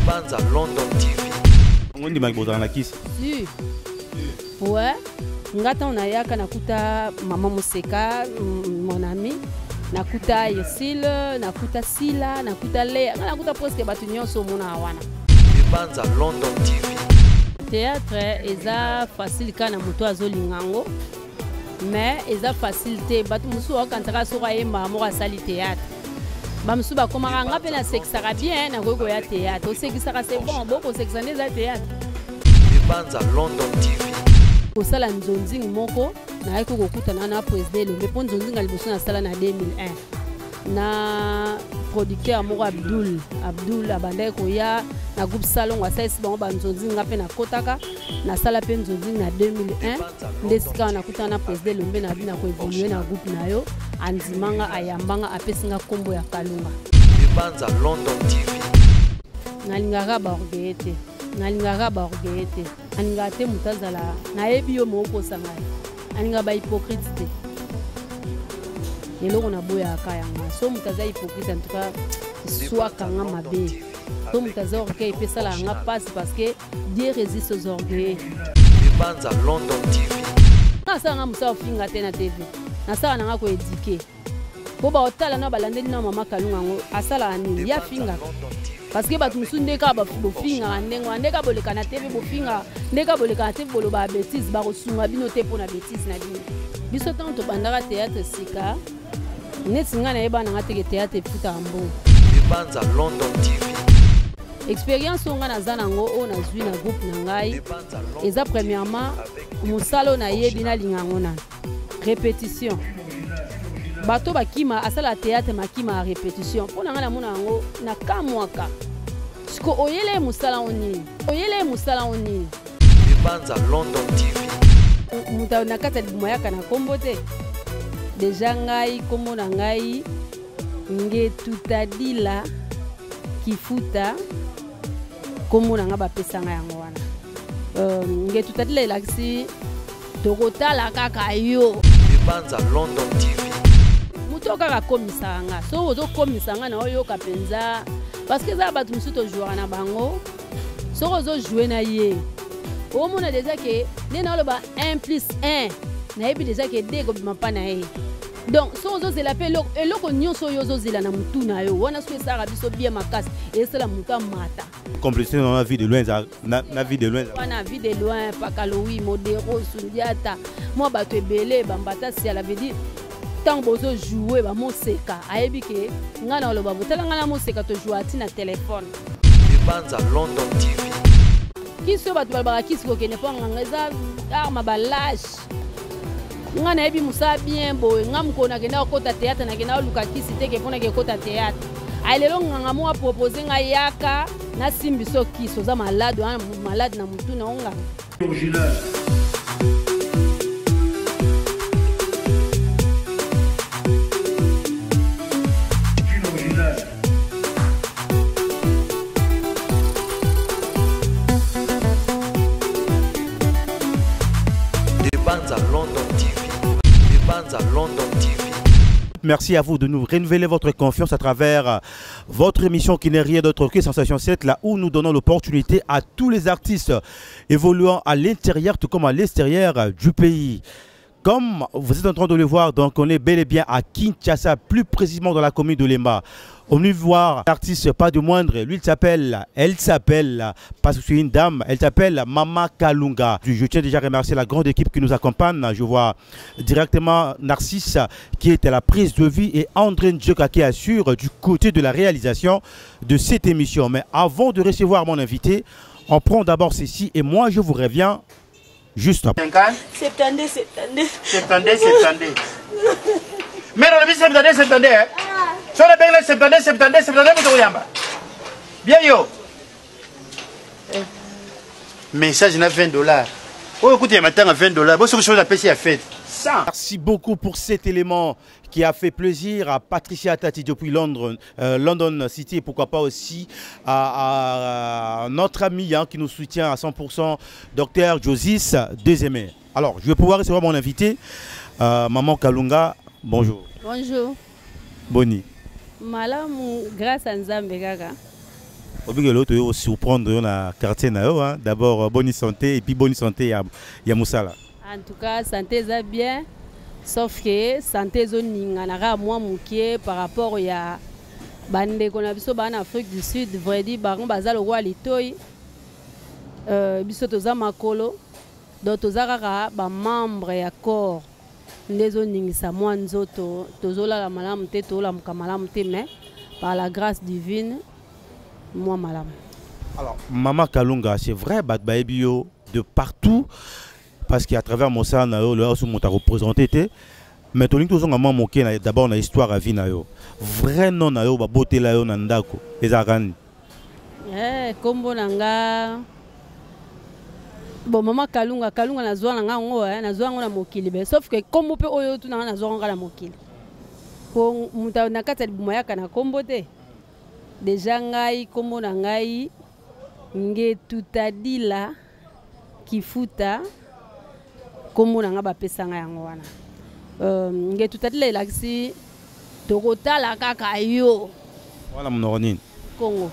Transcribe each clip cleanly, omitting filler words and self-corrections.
Banza London TV. On dit que la kiss. Si. Ouais. Ngata on ayaka nakuta Maman Museka, mon ami. Nakuta Yesile, nakuta Sila, nakuta Lea. Nakuta presque batunyon so mona wana. Banza London TV. Théâtre eza facile kana moto azolingango. Mais eza facilité batu musu okantaka soka yemba mo asali théâtre. Bamsu ba komaka ngape na sexaka bien na gogo ya théâtre. O sexaka c'est bon, boko sexane za théâtre. Banza London TV. Ko sala nzonzi moko na eko kokutana na président le mais nzonzi ngali boso na sala na 2001. Na producteur moko Abdul abandai ko ya na groupe salon wa saisi bango banzonzi ngape na kotaka na sala pe nzonzi na 2001 ndesika na kutana président Lombe na bina ko évoluer na groupe na yo andimanga ayambanga apesinga kombo ya Kalunga. Banza London TV. Nalingaka ba orgueillete aninga te mutazala na yebi yo moko sanga aninga ba hypocrite te lelo na boya akayanga so mutaza hypocrite en tout cas soit kanga mabe so mutaza orgueil pe sala nga passe parce que Dieu résiste aux orgueils. Banza London TV. Na sanga musa ofinga te na TV na sala nga ko éduquer ko ba otala na balandeli na Mama Kalunga ngo asala ani ya finga parce que batu musundeka ba bofinga ndengo ndeka boleka na TV bofinga ndeka boleka na TV boloba bêtise ba kosunga bino te pona bêtise na bino biso tanto bandaka théâtre sika neti nga na yeba na nga teke théâtre futa ambo. Banza London TV. Expérience nga na zanango o na zui na groupe na ngai eza premièrement musalo na yebi na lingango na répétition bato bakima asala théâtre makima a répétition pona nga na mona ngo na kamwaka siko oyele musala oni Banza London TV. muta na kata moyaka na kombo te déjà ngai kombo na ngai Ngetutadila Kifuta kombo na nga bapesanga yango wana Ngetutadila elakisi tokotala kaka yo. Banza London TV. Muto kaka komisanga so ozo komisanga na oyo kapenza parce que za batu musu to jouer na bango so ozo jouer na ye o mona déjà que ne na loba 1 + 1 na yebi déjà que 2 ko bimapa na ye donc so ozo zela pe eloko nyonso yo ozo zela na mutu na yo wana so esara biso bien makasi esala mutu amata complicité dans la vie de loin na vie de loin wana vie de loin pakaloui modero sundiata moi bato ebele bambata si ala veut dire tant bozo jouer ba moseka ayebi ke nga na loba botala nga na moseka to jouer ati na téléphone. Banza London TV. Kiso batu balbaka kisi ko kene po nga eza arma balage nga na yebi musa bien boy nga mukona kena kota théâtre na kena luka kisi te ke pona ke kota théâtre alelo nga mo proposer nga yaka na simbiso kiso za malade na mutu na onga original. London TV. Merci à vous de nous renouveler votre confiance à travers votre émission qui n'est rien d'autre que Sensation 7, là où nous donnons l'opportunité à tous les artistes évoluant à l'intérieur tout comme à l'extérieur du pays. Comme vous êtes en train de le voir, donc on est bel et bien à Kinshasa, plus précisément dans la commune de Lemba. On est venu voir l'artiste, pas de moindre, lui elle s'appelle, parce que c'est une dame, elle s'appelle Mama Kalunga. Je tiens déjà à remercier la grande équipe qui nous accompagne. Je vois directement Narcisse qui est à la prise de vie et André Ndjoka qui assure du côté de la réalisation de cette émission. Mais avant de recevoir mon invité, on prend d'abord ceci et moi je vous reviens juste après. 70. Mais on a vu 70. Sur la belle 70, bien yo. Message n'a $20. Oh écoutez, maintenant à $20. Bon, ce que je apprécie à fait. Merci beaucoup pour cet élément qui a fait plaisir à Patricia Tati depuis London City et pourquoi pas aussi à notre ami qui nous soutient à 100%, Dr Josis Dezeme. Alors, je vais pouvoir recevoir mon invité, Maman Kalunga. Bonjour. Bonjour. Boni. Malamu grâce à Nzambe kaka. Obligé l'autre aussi surprendre dans la quartier hein. D'abord bonne santé et puis bonne santé ya Moussala. En tout cas, santé est bien, sauf que santé est moins mouquée par rapport à bande qu'on a vu en Afrique du Sud, vrai dit, baron bazal au roi litoy, biso toza makolo, donc toza rara ba membre ya corps, les ningisa moi nzoto, tozola la malam te tola mukamalam te mais par la grâce divine, moi malam. Alors, Maman Kalunga, c'est vrai, Batbaebio de partout, parce qu'à travers Moussa, le house où on t'a représenté, mais tout le monde a d'abord une histoire à vie. Vrai non, na yo ba beauté la yo nandako, les arani. Kombo nanga. Bon, Maman Kalunga na zoa nanga ngo, na zoa ngo na mokili be. Sauf que kombo pe oyo tu na zoa ngo na mokili. Ko muta na kata bumaya kana kombo te. Déjà ngai kombo na ngai nge tutadila kifuta kombo na nga ba pesa nga yango wana. Nge tutadila elakisi tokotala kaka yo. Wala mnonin. Congo.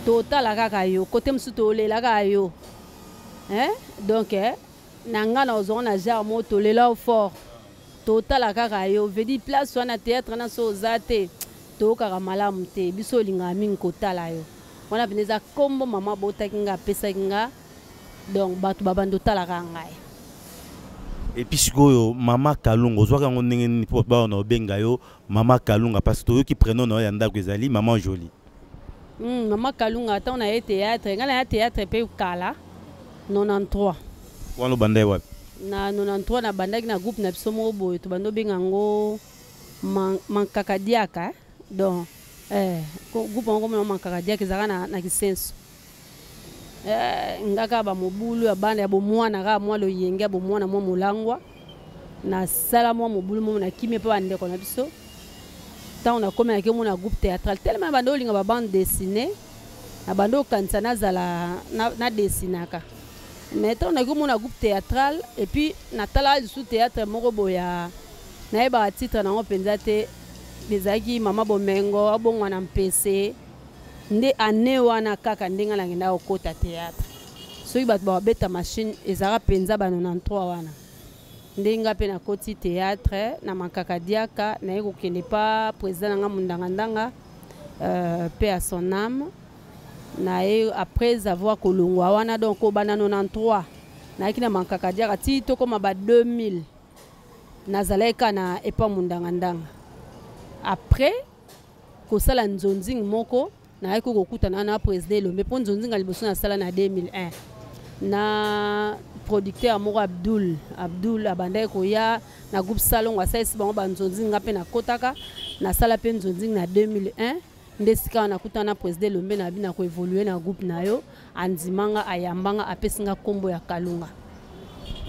Totala kaka yo, kote msu tolela kaka yo. Donc nanga na ozon na jar mo tolela fort. Totala kaka yo, vedi place wana théâtre na so zate. Tokaka malamu te, biso linga mingi kotala yo. Wana veneza kombo mama bota kinga pesa kinga. Donc batu babando tala ngai. Et puis Maman Kalunga, ozwaka ngo ndenge ni po ba na benga yo Maman Kalunga parce que qui prénom na yanda kwezali Maman Jolie. Maman Kalunga ata on a théâtre, ngala ya théâtre pe kala 93. Wana bandai wapi? Na 93 na bandaki na groupe na biso mo boyo to bando benga ngo mankakadiaka. Donc groupe ngo mankakadiaka ezaka na kisenso. Ngaka ba mobulu ya banda ya bomwana ka mwa lo yenge ya bomwana mwa mulangwa na sala mwa mobulu mwa na kimia pa bande ko na biso tant on a comme na kemo na groupe théâtral tellement bando linga ba bande dessinée na bando kanisa na zala na dessinaka mais tant on a kemo na groupe théâtral et puis na tala sous théâtre moko boya na eba titre na openza te bezaki mama bomengo abongwa na mpese nde ane wana kaka ndenga na ngenda okota théâtre soki bato babeta machine ezaka penza ba 93 wana ndenga pe na koti théâtre na makakadiaka na ye kokende pa président nga mundanga paix à son âme na ye après avoir kolongwa wana donc obana 93 na kina makakadiaka ti to koma ba 2000 nazaleka na epa mundanga après kosala nzonzing moko na yeko kokutana na président Lombe po nzonzinga liboso na sala na 2001 na producteur moko Abdul abandai koya na groupe salon wa saisi bango ba nzonzinga pe na kotaka na sala pe nzonzinga na 2001 ndesika na kutana na président Lombe na bina ko évoluer na groupe na yo andimanga ayambanga apesinga kombo ya Kalunga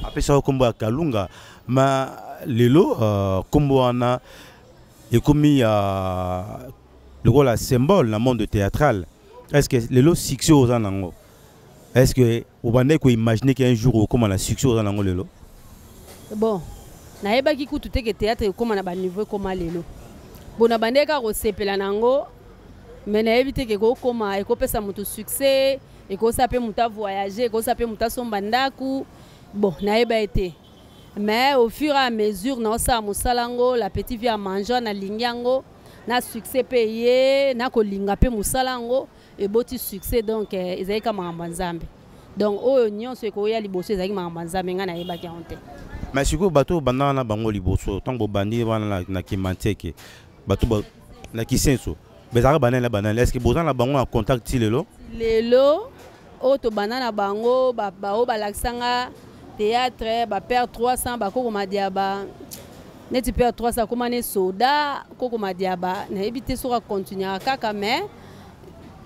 apesa kombo ya Kalunga ma lelo kombo wana ekomi le rôle à symbole dans le monde théâtral. Est-ce que le succès aux anango? Est-ce que vous pouvez imaginer qu'un jour comment la succès aux anango lelo? Bon, na eba ki kutu te que théâtre comment na ba niveau comment lelo. Bon na bande ka ko sepela nango mais na éviter que ko koma e ko pesa mutu succès e ko sape muta voyager ko sape muta sombandaku. Bon na eba été mais au fur et à mesure na sa musalango la petite vie à manger na linyango na succès payé na kolinga pe musalango et boti succès donc ezali ka mamba nzambe donc oyo nyonso ko ya liboso ezali mamba nzambe nga na yeba ki honte mais siko bato banana bango liboso tango bandi wana na kimanteke bato na kisenso bezaka banana est-ce que bozana na bango en contact ti lelo auto banana bango ba o balaksanga théâtre ba père 300 ba ko madiaba neti père 300 comme ne soda koko madiaba na ebité sera continuer kaka mais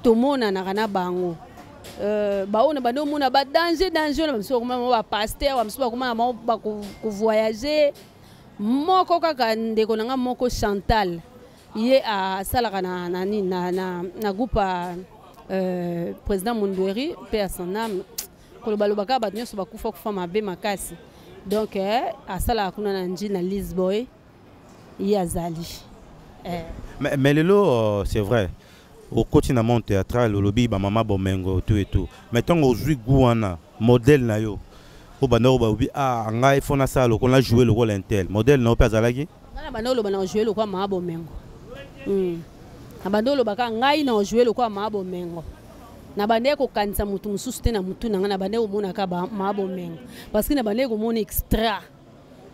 to mona na kana bango ba ona bando mona ba danger na mso kuma ba pasteur wa mso kuma ba ko voyager moko kaka ndeko nanga moko Chantal ye a salaka na groupe président Mundweri paix à son âme ko balobaka ba nyoso ba kufa mabe makasi. Donc, à ça, on a un Lisboy, Yazali. Mais Lelo, c'est vrai. au quotidien mon théâtral, au lobby, ba maman bomengo tout et tout. Mettons aujourd'hui gouana modèle na yo. Au bando ba ubi ah ngai fona ça lo qu'on a joué le rôle intel. Modèle na pas zalagi. Na bando lo bana joué le quoi maman bomengo. Na bando lo baka ngai na joué le quoi maman bomengo. Na bande ko kanisa mutu mususu te na mutu na na bande ko mona ka ba maman bomengo. Parce que na bande ko mona extra.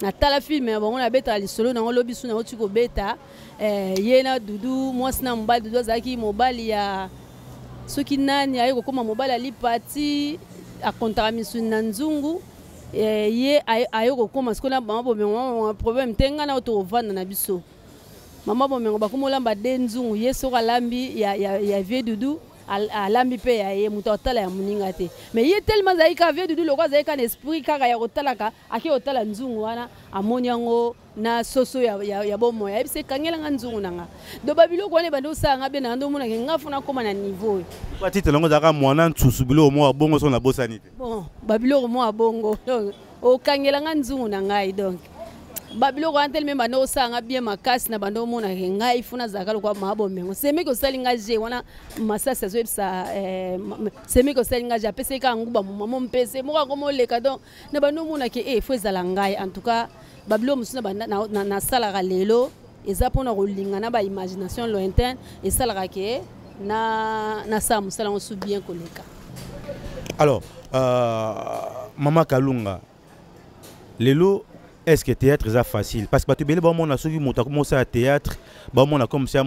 Na tala film bon on a beta li solo na lobby suna oti ko beta yena dudu mwasi na mobali dudu azaki mobali ya soki nani ayi ko koma mobali ali parti a kontara misu na nzungu ye ayi ko koma skona mama bomengo problème tenga na to vanda na biso mama bomengo bakomolamba de nzungu ye soka lambi ya vie dudu alambi pe ya ye muta otala ya muninga te mais ye tellement zaika vie dudu lokwa zaika na esprit kaka ya otalaka aki otala nzungu wana amoni yango na soso ya bomo ya bise kangela nga nzungu nanga do babilo ko ne bando sanga be na ndo mona ngafu na koma na niveau kwa tite longo zaka mwana ntusu bilo mo bongo so na bosani te bon babilo mo abongo o kangela nga nzungu nanga donc babilo ko antel me bando sanga bien makasi na bando mona ngai funa zakalo kwa mabo mengo semi ko salinga je wana masasa zo sa semi ko salinga je pese ka nguba mama mpese mo ko mo leka donc na bando mona ke fo ezala ngai en tout cas babilo musuna banda na sala lelo eza pona ko linga na ba imagination lointaine et sala ke na sa musala on sou bien ko leka. Alors Mama Kalunga lelo est-ce que théâtre est facile? Parce que tu sais, on a commencé à théâtre, on a commencé à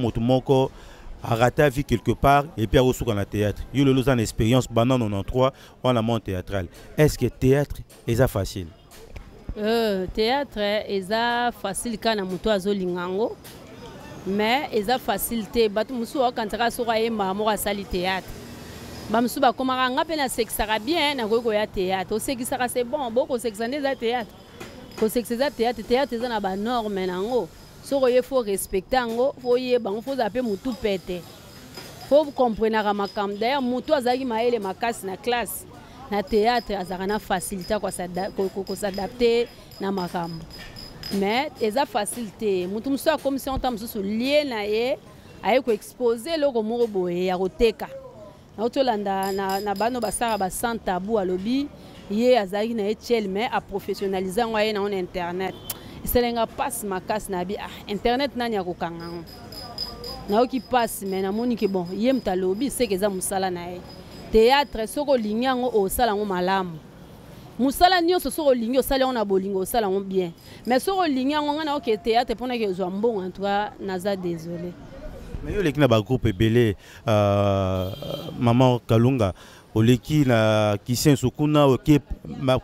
rater vie quelque part et puis à reçu dans le théâtre. Il y a une expérience, on a mon théâtral. Est-ce que théâtre est facile? Théâtre est facile quand on a zolingango, mais est facilité. Batumusu quand tu as sourayé maman à sali théâtre. Bamsu ba comment on a peine sexe ça bien na go ya théâtre. Au sexe ça c'est bon, beaucoup sexe dans théâtre. Ko sexe za théâtre eza na ba norme nango soko ye faut respecter ngo faut ye bango faut zapper mutu pete faut comprendre makambo d'ailleurs mutu azaki maele makasi na classe na théâtre azaka na facilité ko s'adapter na makambo mais eza facilité mutu musu comme si on tam musu lié na ye aye ko exposer loko moko boye ya koteka na otolanda na bano basara ba sans tabou alobi ye azaki na etiel mais a professionnaliser ngwa ye na on internet iselenga passe makasi na bi internet nani akokanga na oki passe mais na moni ke bon ye mtalobi c'est que za musala na ye théâtre soko linyango o sala ngo malamu musala nyonso soko lingi o sala on a bolingo o sala ngo bien mais soko linyango ngana oke théâtre pona ke zo mbongo en tout cas naza désolé mais yo lekina ba groupe belé Maman Kalunga oleki na Kisien Sukuna ok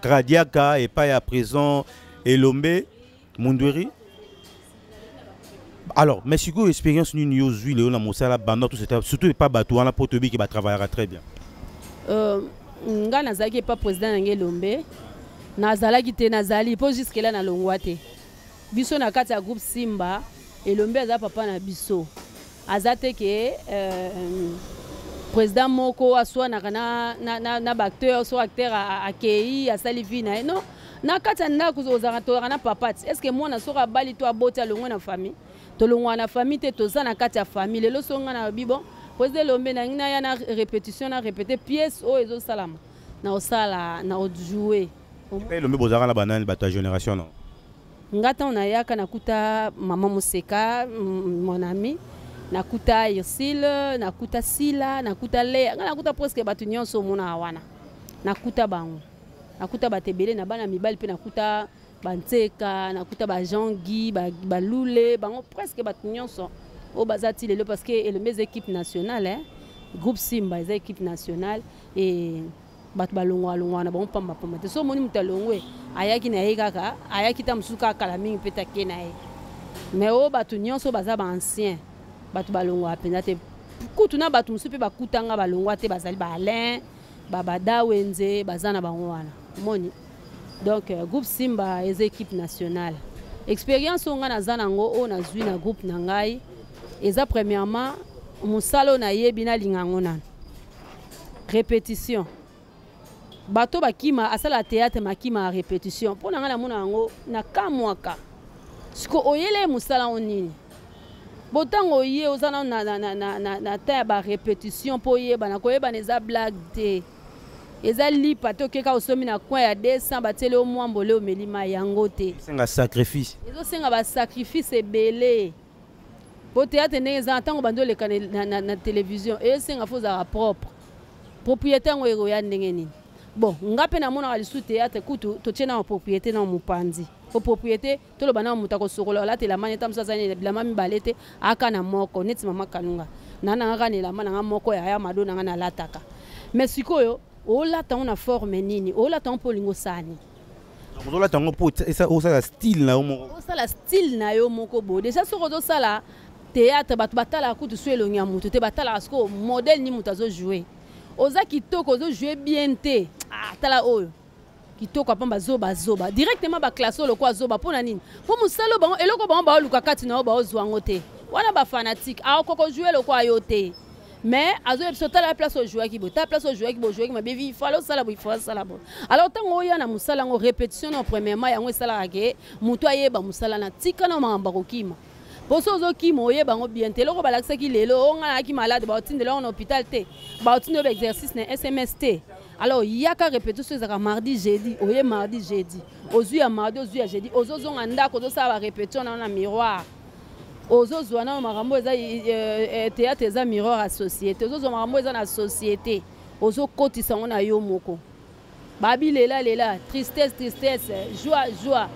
Kradiaka et pas à présent Elombe Mundweri. Alors mais si vous expérience une yozui Léon Mosala banda tout c'était surtout pas bateau na potobi qui va travailler très bien. Nga nazaki pas président Elombe nazalaki te nazali po jusque là na longwate biso na kati ya groupe Simba Elombe aza papa na biso azate ke président moko aswa na acteur so acteur akei asali vie na non na kati na kuzozanga to na papa est-ce que moi na soka bali to aboti alongwa na famille to longwa na famille te to za na kati ya famille lelo songa na bibo président Lombe na ngina ya na répétition na répéter pièce o ezo salama na osala na jouer Lombe bozanga na banane bato ya génération non ngata on ayaka nakuta mama Museka mon ami nakuta Ursile nakuta Sila nakuta Lea nakuta presque batu nyonso mona wana nakuta bango nakuta batebele na bana mibali pe nakuta Banteka nakuta ba Jean Guy ba Lule bango presque batu nyonso o bazati lelo parce que et les équipes nationales groupe Simba les équipes nationales et batu balongwa na bon pamba te so moni mutalongwe ayaki na yekaka ayaki tamsuka kala mingi peta kenae mais o batu nyonso baza ba ancien batu balongwa penza te kutu na batu musupe bakutanga balongwa te bazali ba Alain babada wenze bazana bango wana moni donc groupe Simba les équipes nationales expérience on na zanango o na zui na groupe na ngai eza premièrement musalo na yebina lingango na répétition bato bakima asala théâtre makima répétition pona ngana mona ngo na kamwaka siko oyele musala onini botango ye ozana na ta ba répétition po ye bana koyeba neza blague te eza lipa te okeka osomi na coin ya 200 batele o mwambole o melima yango te senga sacrifice ezo senga ba sacrifice ebele po théâtre ndenge eza ntango bando leka na télévision esenga fozala propre propriété ngo eroya ndenge nini bon nga pe na mona lisu théâtre kutu totie na propriété na mopanzi ko propriété toloba na muta ko sokola la te la maneta msasa ni la mami balete aka na moko neti mama kanunga nana ngaka ni la mana moko ya madona ngana lataka mais sikoyo o lata on a forme nini o lata on polingo sani o lata on po ça o ça style na moko o ça la style na yo moko bo déjà soko do sala théâtre batu batala kutu suelo nya mutu te batala asko modèle ni mutazo jouer oza kitoko zo jouer bien te ah tala oyo kitoko apamba zoba directement ba classe le kwa zoba pona nini po musalo bango eloko bango ba luka kati na ba ozwango te wana ba fanatique a okoko jouer le kwa yo te mais azo epsota la place au joueur qui bota place au joueur qui bo jouer qui ma bevi falo sala bo ifo sala bo alors tango ya na musala ngo répétition na premièrement yango sala ke mutu ayeba musala na tika na mamba kokima poso zo kimo oyeba ngo bien te loko balakisa ki lelo onga ki malade ba otindela en hôpital te ba otindela exercice na SMS te. Alors, il y a qu'à répéter ce que mardi, jeudi, oye mardi, jeudi. Ozu à mardi, ozu à jeudi. Ozo zonanda, kozo ça va répéter dans un miroir. Ozo zwana marambo eza théâtre eza miroir à société. Ozo marambo eza na société. Ozo koti sango na yo moko. Babi lela, tristesse, joie.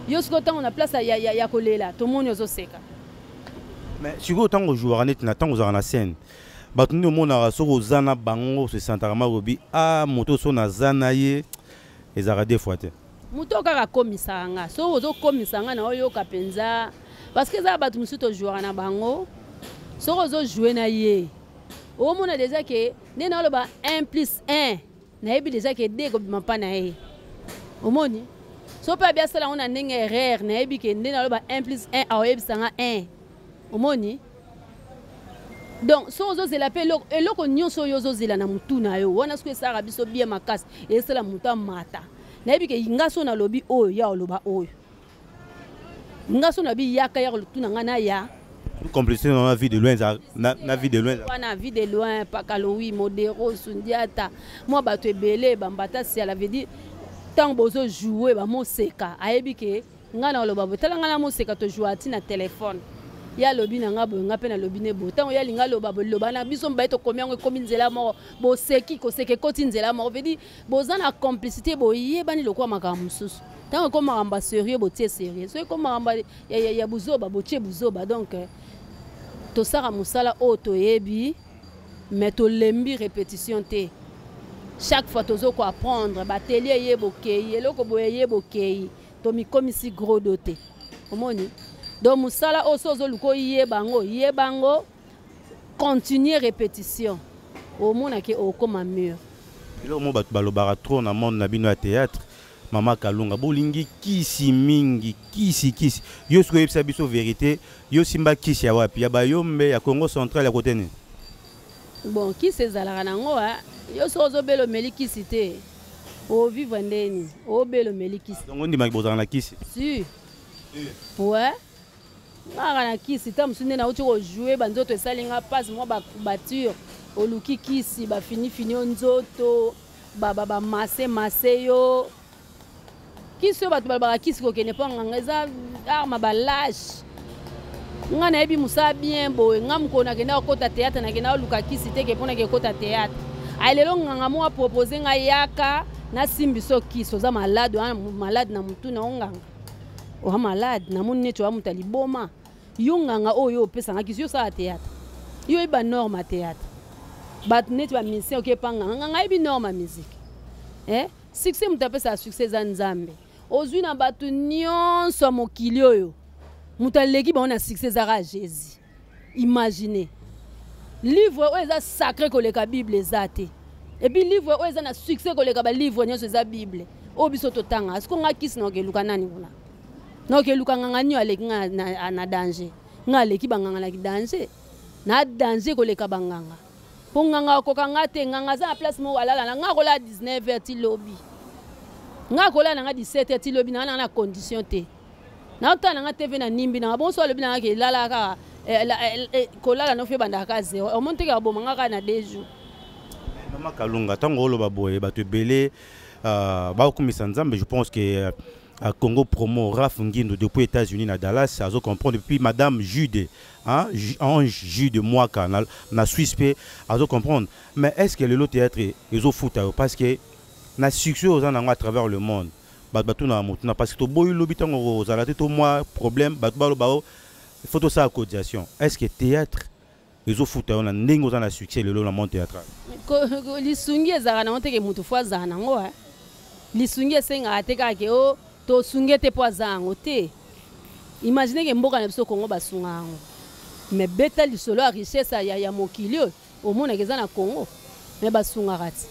Yo ce temps on a place ya kolela. Tout le monde ozo seka. Mais si vous tant que joueur net na tant aux na scène. Batuni mona soko zana bango se santarama robi a moto so na zana ye ezara des fois te moto kaka komisanga so ozo komisanga na oyo kapenza parce que za batu musuto jouer na bango so ozo jouer na ye o mona déjà que ne na lo ba 1 + 1 na yebi déjà que 2 ko bima pa na ye o moni so pa bia sala on a ndenge erreur na yebi que ne na lo ba 1 + 1 a yebi sanga 1 o moni. Donc, si vous avez la paix, et là, vous avez la mutuna yo. Wana ce que ça a biso bien makas et c'est la muta mata. Na yebi ke ingaso na lobi o ya loba o. Ingaso na bi yaka ya lutuna ngana ya. Complicité dans la vie de loin na vie de loin. Wana vie de loin pakalowi modéro sundiata. Moi ba to belé bambata si elle avait dit tant bozo jouer ba mo seka. Ayebi ke ngana loba botala ngana mo seka to jouer na téléphone. Ya lobi na nga boyo nga pe na lobi ne bo tango ya linga loba bo loba na biso mbaito komi yango komi nzela mo bo seki ko seke koti nzela mo veut dire boza na complicité bo yebani lokwa makambo mususu tango ko maramba sérieux bo tie sérieux so ko maramba ya buzoba bo tie buzoba donc to sara musala o to yebi mais to lembi répétition te chaque fois tozo ko apprendre batelier yebo kei eloko bo yebo kei to mi komi si gros doté omoni. Donc musala osozo luko yebango continuer répétition au monde ke o comme mur. Elo mo batu balobara trop na monde na bino ya théâtre mama Kalunga bolingi kisi mingi kisi yo siko yebisa biso vérité yo simba kisi ya wapi ya bayombe ya Congo central ya côté ni. Bon kisi ezalaka nango yo sozo belo meli kisi te o vivre ndeni o belo meli kisi. Donc on dit makibozana na kisi. Si. Ouais. Ngaka na kisi ta musune na uti ko jouer banzoto esalinga passe moi ba couverture oluki kisi ba fini onzoto ba masse yo kisi ba ba kisi ko kene pa ngeza arma ba lâche ngana ebi musa bien boy ngam ko na kena ko ta théâtre na kena oluka kisi te ke pona ke ko ta théâtre ailelo nganga mo a proposer nga yaka na simbiso kisi oza malade na mutu na nganga o malade na moni neto wa mutali boma yonganga oyo pesa nga kisi yo sa théâtre yo iba norme théâtre bat neto wa mission ok panga nga ibi norme musique succès mutapesa succès za nzambe ozwi na batu nyonso mokili oyo mutaleki ba on a succès za Jésus imaginez livre oyo eza sacré koleka bible ezate et puis livre oyo eza na succès koleka ba livre nyonso za bible o biso totanga est-ce qu'on a kisi na keluka nani kuna non que luka nganga nyo aleki na danger nga leki banganga na danger na danger ko leka banganga po nganga ko kanga te nganga za place mo alala nga ko la 19h ti lobby nga ko la nga 17h ti lobby na condition te na otana nga TV na nimbi na bon so lobby na ke lala ka kolala no fe bandaka zéro omonte ka bomanga na 2 jours. Maman Kalunga tango lo baboye ba te belé ba komisa nzambe. Je pense que à Congo Promo Raf Nguindo depuis États-Unis à Dallas, ça a comprendre depuis Madame Jude, hein, en Jude Mwaka na Suisse pe, à comprendre. Mais est-ce que le théâtre ils ont foutu parce que na succès aux gens à travers le monde. Batu na mutuna parce que to boy lobi tango aux alaté to moi problème batu balo bao il faut tout ça à cotisation. Est-ce que théâtre ils ont foutu on a ndingo aux na succès le monde théâtral. Li sungi ezara na monte ke mutu fois zana ngo ha. Li sungi senga ateka ke o to sungete po azango te. Imaginez que mboka na biso Congo basungango. Mais beta li solo a richesse ya mokilio au monde ke na Congo. Mais basungakati.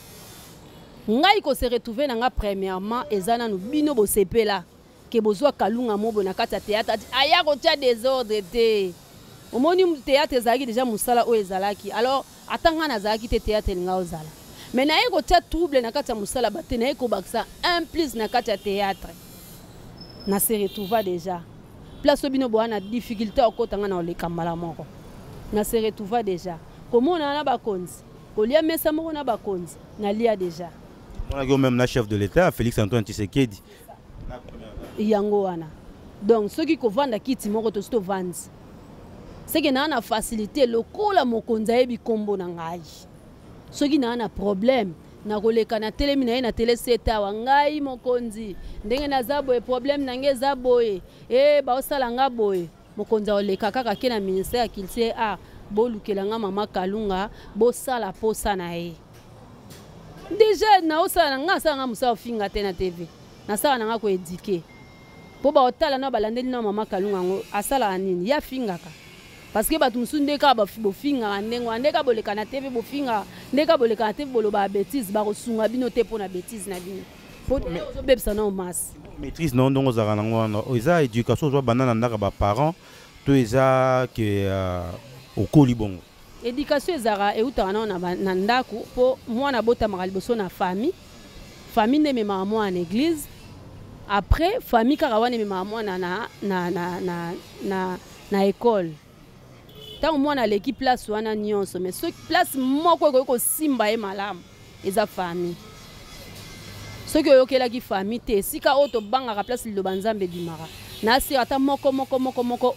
Ngai ko se retrouver na nga premièrement ezana no bino bo sepela ke bozwa Kalunga mobo na kata théâtre aya ko tia désordre te. Au moni théâtre ezaki déjà musala o ezalaki. Alors atanga na zaki te théâtre nga ozala. Mais na eko tia trouble na kata musala bate na eko baksa un plus na kata théâtre. Na se retrouva déjà. Place obino bo na difficulté okotanga na le kamala moko. Na se retrouva déjà. Comment on a bakonzi. Kolia mesa moko na bakonzi. Na lia déjà. On a même la chef de l'État, Félix Antoine Tshisekedi. Yango wana. Donc ceux qui kovanda kiti moko to sto vandi. C'est que na facilité lokola mokonza yebi kombo na ngai. Ceux qui na problème na koleka na télé mina na télé seta wa ngai mokonzi. Ndenge na zabo e problème na nge zabo e. Ba osala nga boye. Mokonza oleka kaka ke na ministère kilse bolukela nga mama Kalunga bo sala posa na ye. Déjà na osala nga sala nga musa ofinga te na TV. Na sala nga ko éduquer. Po ba otala na balandeli na mama Kalunga ngo asala nini ya fingaka. Parce que batu musunde ka ba finga ndengo andeka boleka na TV bo finga ndeka boleka na TV bolo ba bêtise ba kosunga bino te po na bêtise na bino. Po zo bebsa na mas. Maîtrise non ndongo zaka na ngwana. Oza éducation zo banana ndaka ba parents to eza que okoli bongo. Éducation ezara eutaka na ndako po mwana bota makaliboso na famille. Famille ne mema mwana na église. Après famille kaka wana mema mwana na école. Tant mwana leki place wana nyonso mais ce place moko ko simba e malamu eza famille. Ce que yokela ki famille te sika auto banga ka place lo banzambe dimara. Na si ata moko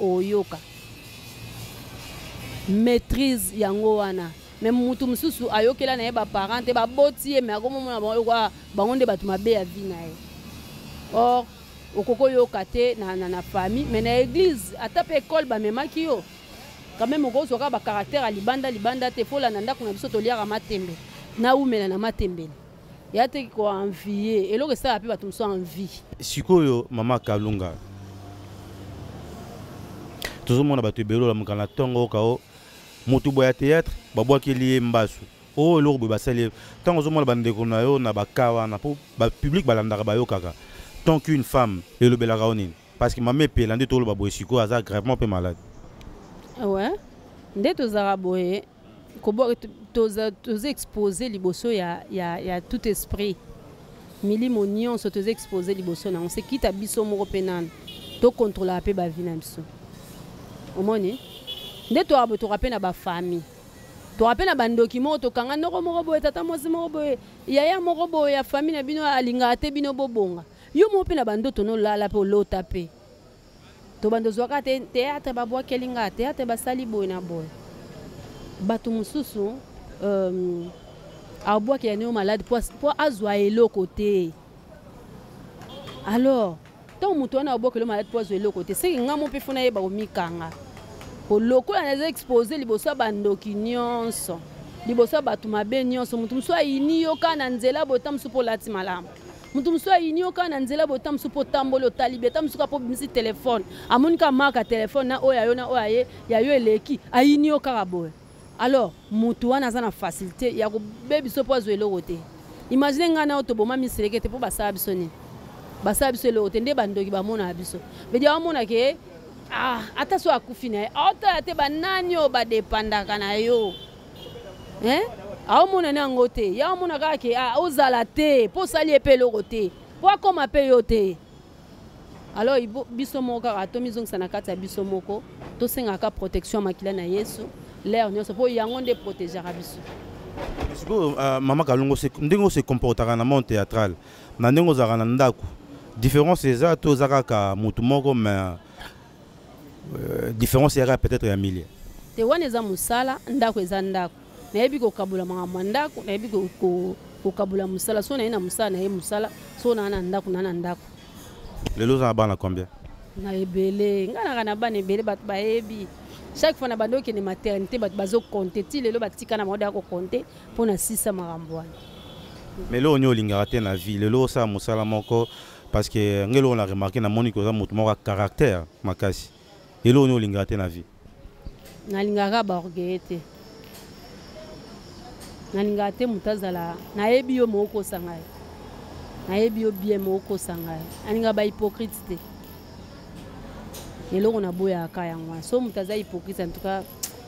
oyoka. Maîtrise yango wana même mutu mususu ayokela na ba parents te ba boti mais akomona bangonde batu mabe ya vie na ye. Or okoko yoka te na famille mais na église ata pe école ba memaki yo quand même oko soka ba caractère libanda te fola na ndako na biso to liaka matembe na umela na matembe ya te ko envier eloko ça pe batu muso envie sikoyo mama Kalunga toujours mona batu belo la mukana tongo kao mutu boya théâtre babwaki lié mbasu o eloko bo basali tango zo mona bandeko na yo na bakawa na po ba public balandaka ba yo kaka tant qu'une femme et le belaka onini parce que maman pelande to lo ba boy siko aza gravement peu malade. Ouais, nde tozara boye kobo toza exposer liboso ya tout esprit milimo nyonso toza exposer liboso na on se kita biso moko penan to contrôler pe ba vie na biso omoni nde to abo to rappel na ba famille to rappel na ba document to kanga noko moko boye tata mosi moko boye yaya moko boye ya famille na bino alinga te bino bobonga yo mo pe na bando to no lala pe lota pe to bando zwaka te théâtre ba bwa kelinga théâtre ba sali boye na boye batu mususu abwa ki ane malade po azwa eloko te alors tant mutu wana abwa ke malade po azwa eloko te c'est nga mo pe funa yeba omikanga po loko na za exposer liboso bandoki nyonso liboso batu mabe nyonso mutu muso ayini yo kana nzela botam supo lati malamu mutu muso ayini yo kana nzela botam supo tambolo talibe tam suka po bimisi téléphone amonika maka téléphone na oya yo na oya ya yo eleki ayini yo kaka boye. Alors mutu wana za na facilité ya ko bebi so po azwa eloko te. Imagine ngana oto boma miseleke te po basala biso ni basala biso eloko te nde bandoki bamona biso bedi amona ke ata so akufi na ye ata te banani o badepandaka na yo aomona nango te ya omona kaka ke ozala te po osali epe eloko te po akoma pe yo te. Alors biso moko kaka to mizongisa na kati ya biso moko tosengaka protection makila na Yesu l'air nyonso po yango nde protéger biso. Maman Kalungo ndenge se comportera na monde théâtral na ndenge ozaka na ndako différence eza to zakaka mutu moko mais différence eza peut-être ya milliers te wana eza musala ndako eza ndako nayebi kokabula mama ndako nayebi kokabula musala so na ina musala na ye musala so na ndako na ndako lelo za bana combien na ebele ngana kana bana ebele bat bayebi chaque fois na bando ke ne maternité bat bazo compter ti lelo batika na moda ko compter pona 600 marambo. Mais là on lingaka te na vie lelo sa musala moko parce que ngelo on a remarqué na Monique za mutu moko caractère makasi lelo on lingaka te na vie na lingaka ba orgueillete na lingaka te mutazala na yebi yo moko sangai na yebi yo bien moko sangai aninga ba hypocrite te lelo on a boya kaya ngwa so mutaza hypocrite en tout cas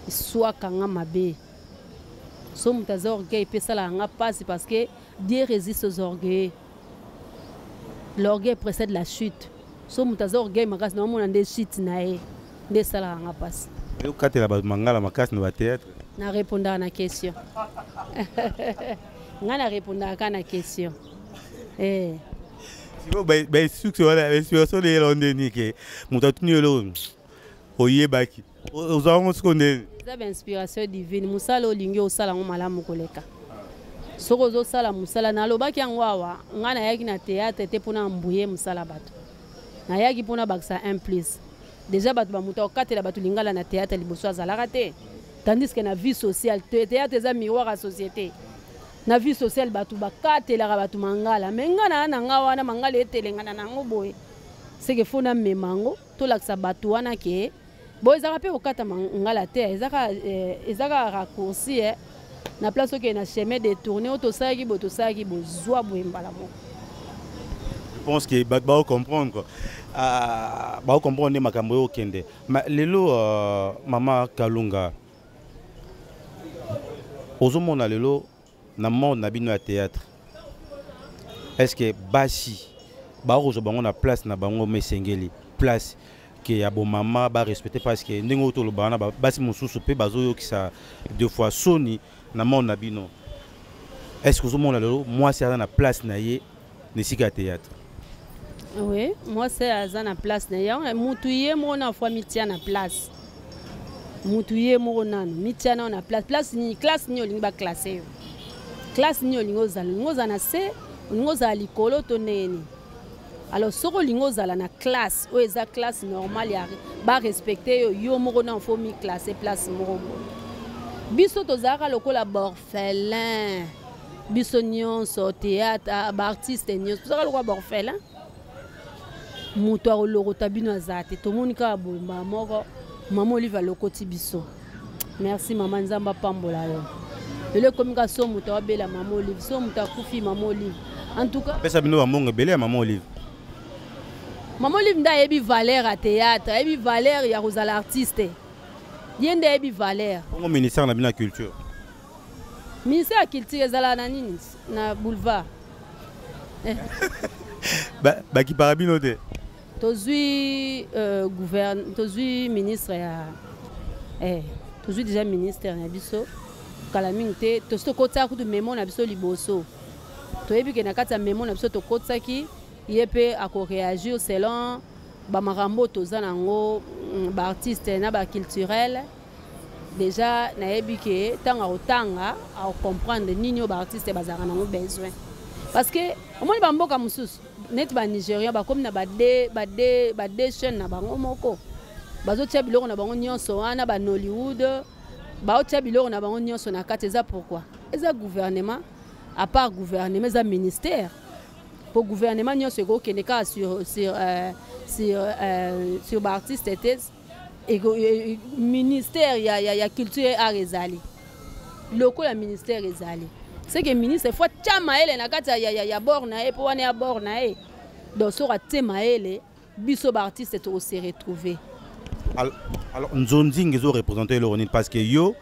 soit kanga mabe so mutaza orgueil pesa la nga passe parce que Dieu résiste aux orgueils. L'orgueil précède la chute. So mutaza orgueil makasi na mona nde chute nae nde sala nga passe. Yo katela ba mangala makasi na théâtre. Na répondre à la question. Nga répondre à la question. Eh. Si vous ben succès wala situation de Londres ke mutatuni lo oyebaki. Ozango sikonde. Ça ba inspiration divine. Musala olingi osala ngo malamu koleka. Soko zo sala musala na lobaki ngwawa ngana yaki na théâtre te pona mbuye musala bato. Na yaki pona baksa 1+. Déjà bato ba muta okatela bato lingala na théâtre liboso azalaka te. Tandis que na vie sociale théâtre eza miroir à société. Na vie sociale bato bakatela bato mangala mais ngana na ngawa na mangala etelengana na ngoboye. C'est que fona memango to laksa bato wana ke bo ezaka pe okata mangala te ezaka raccourci na place que na chemin détourné autosaki bo zwa boembala mo. Je pense que ba comprendre ba comprendre makambo yo kende mais lelo mama Kalunga ozomona lelo na monde na bino ya théâtre est-ce que basi ba ozo bango na place na bango mesengeli place que ya bo mama ba respecter parce que ndingo to lo bana basi mususu pe bazo yo kisa deux fois soni na monde na bino est-ce que ozomona lelo moi c'est na place na ye nesika théâtre. Oui, moi c'est à na place na ya mutuye mo na fois mitia na place mutuye mo nanu mitia na place ni classe ni olinga classer classe ni olinga na se olinga likolo to neni alors soko olinga na classe o eza classe normale ya ba respecter yo mo na fo mi classer place mo biso tozaka lokola borphelin biso nyonso théâtre ba artiste nyonso tozaka lokola borphelin mutu alokota bino azate tomonika bomba moko mama Olive alokoti biso merci mama nzamba pambola yo le communication mutu abela mama Olive so mutu akufi mama Olive en tout cas pesa bino bamongo belé mama Olive nda yebi valeur à théâtre yebi valeur ya kozala artiste yende yebi valeur au ministère na bino culture ministère ya culture ezala na nini na boulevard ba ki parabino te tozui tozui ministre ya tozui déjà ministère na biso kala mingi te tokotisa kutu memo na biso liboso toyebi ke na kati ya memo na biso tokotisaki ye mpe akoréagir selon bamakambo toza nango baartiste na baculturel déjà nayebi ke ntango akotanga akocomprendre nini oyo baartiste bazalaka nango besoin parce que omoni bamboka mosusu neti banigérien bakomi na bade chaîne na bango moko bazotia biloko na bango nyonso wana banollywood baotia biloko na bango nyonso na kati eza pourquoi eza gouvernement à part gouvernement eza ministère pour gouvernement nyonso ekokende kaka sur baartiste te ministère ya culture art ezali lokola ministère ezali c'est que ministre faut tia maele na kati ya bord na e po wana ya bord na e donc sora tia maele biso ba artiste to se retrouver alors Nzonzing ezo représenter le Ronine parce que yo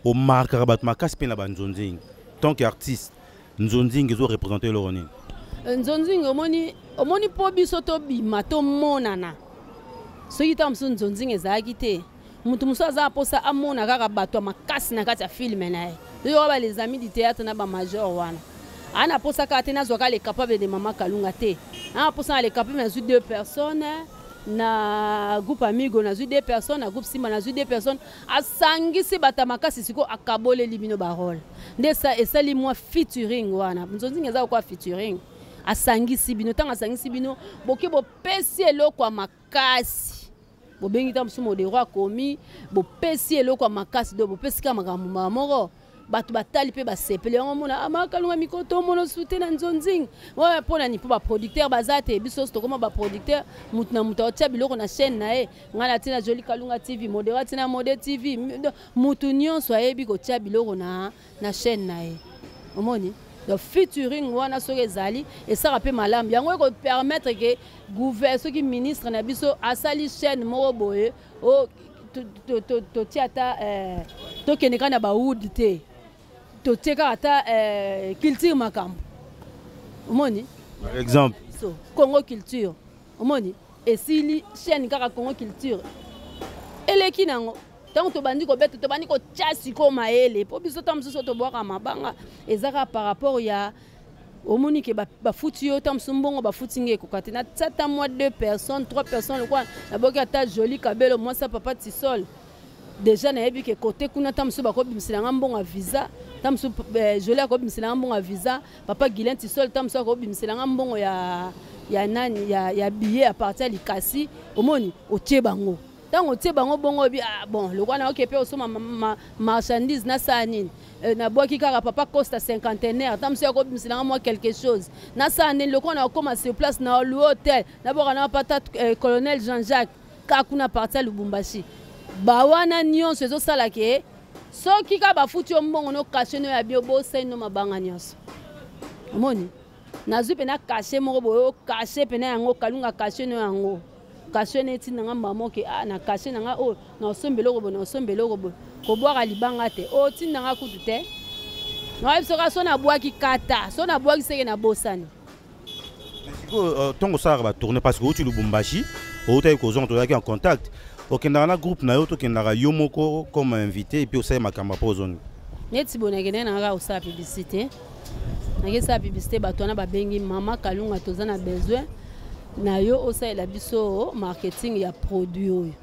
au marquera bat makas pe na ba Nzonzing tant qu'artiste Nzonzing ezo représenter le Ronine Nzonzing omoni po biso to bima to monana soki ta mosusu nzonzinga ezalaki te mutu mosusu aza mposa amona kaka bato ya makasi na kati ya filme na ye oyo ba les amis du théâtre na bamajor wana ana mposa kaka te nazwaka le capable de mama kalunga te ana mposa na le capable nazwi 2 personnes na groupe amigo nazwi 2 personnes na groupe simba nazwi 2 personnes asangisi bato ya makasi siko akaboleli bino barole nde esali mwa featuring wana nzonzinga eza kokwa featuring asangisi bino ntango asangisi bino boke bopesi eloko ya makasi bobengi ta mosusu modero akomi bopesi eloko ya makasi do bopesi ka makambo moko bato batali mpe basepele yango mona amakalunga mikoto mona sute na nzonzinga oyo mpona ni mpo baproducteur baza te biso oso tokoma baproducteur mutu na mutu aotia biloko na chaîne na ye ngai natina joli kalunga tv modero atina mode tv mutu nyonso ayebi kotia biloko na chaîne na ye omoni donc featuring wana soki ezali esaka mpe malamu yango ekopermettre ke gouvernement soki ministre na biso asali chaîne moko boye totia ata tokende kaka na bawood te totie kaka ata culture makambo omoni par exemple Congo culture omoni esili chaîne kaka Congo culture eleki nango tant tobandi kobeta tobandi kotia siko mayele po biso ta mosusu tobwaka mabanga ezaka par rapport ya omoni ke bafuti yo ta mosusu mbongo bafuti nge ekoka te na tata mwa 2 personnes 3 personnes lokwa naboki ata joli kabelo mwasa papa tisol déjà nayebi ke kote kuna ta mosusu bakobimisela nga mbongo ya visa ta mosusu joli akobimisela nga mbongo ya visa papa Guilain tisol ta mosusu akobimisela nga mbongo ya nani ya billet à partir ya likasi omoni otie bango tango tie bango bongo bi bon le kwana okepe osoma marchandise na sanine na boki kaka papa Costa cinquantenaire tamso ya kobimisela moi quelque chose na sanine le kwana okoma sur place na l'hôtel na boka na pata colonel Jean-Jacques kakuna partir Lubumbashi ba wana nyonso ezo sala ke soki ka bafuti ombongo no caché no ya bio bo sai no mabanga nyonso omoni nazwi pena caché moko boyo caché pena yango kalunga caché no yango caché neti nanga mama ke na caché nanga o na sombelo robo ko boaka libanga te o ti nanga kutu te na biso ka so na boaki kata so na boaki seke na bosani tongo sara ba tourner parce que au Lubumbashi au taille ko zon to en contact okenda na groupe na yo to kenda yo moko comme invité et puis osai makamba po zone neti bonake na nga osa publicité na publicité bato na babengi mama kalunga tozana besoin na yo osalela biso marketing ya produit oyo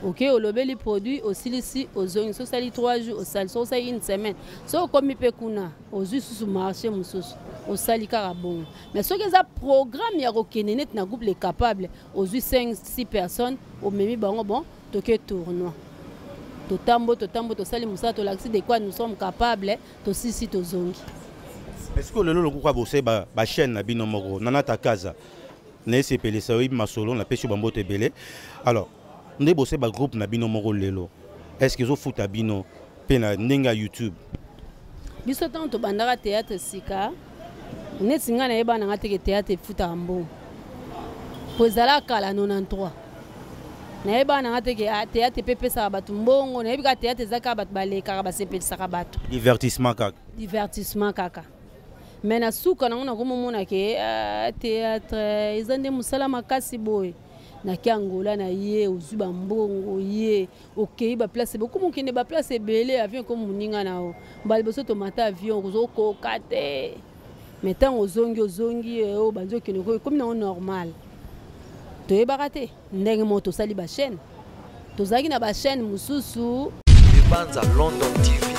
ok olobeli produit osilisi ozongi so sali 3 jours osali so sali une semaine so komi pe kuna ozwi susu marché mususu osali kaka bongo mais soki eza programme ya kokende net na groupe les capables ozwi 5-6 personnes omemi bango bon toke tournoi totambo tosali musala tolakisi de quoi nous sommes capables tosisi tozongi. Est-ce que le lolo kwa bosé ba chaîne na bino moko nana takaza na sepele sa wi masolo na pesu bambote belé alors ndé bosé ba groupe na bino moko lelo est-ce que zo futa bino pe na ndenga YouTube biso tanto bandaka théâtre sika neti nga na yeba na ngate ke théâtre futa mbo pozala kala 93 na yeba na ngate ke théâtre pepe sa batu mbongo na yeba théâtre zaka batu baleka ba sepele sa batu divertissement kaka mais na suka na komona ke théâtre ezande musala makasi boy na kiangola na ye ozuba mbongo ye okei ba place beaucoup mon kende ba place belé avion comme muninga nao mbali boso tomata avion ko kokate mais tant ozongi o banzo kene ko comme na normal to e barate ndenge moto sali ba chaîne tozaki na ba chaîne mususu Libanza London TV.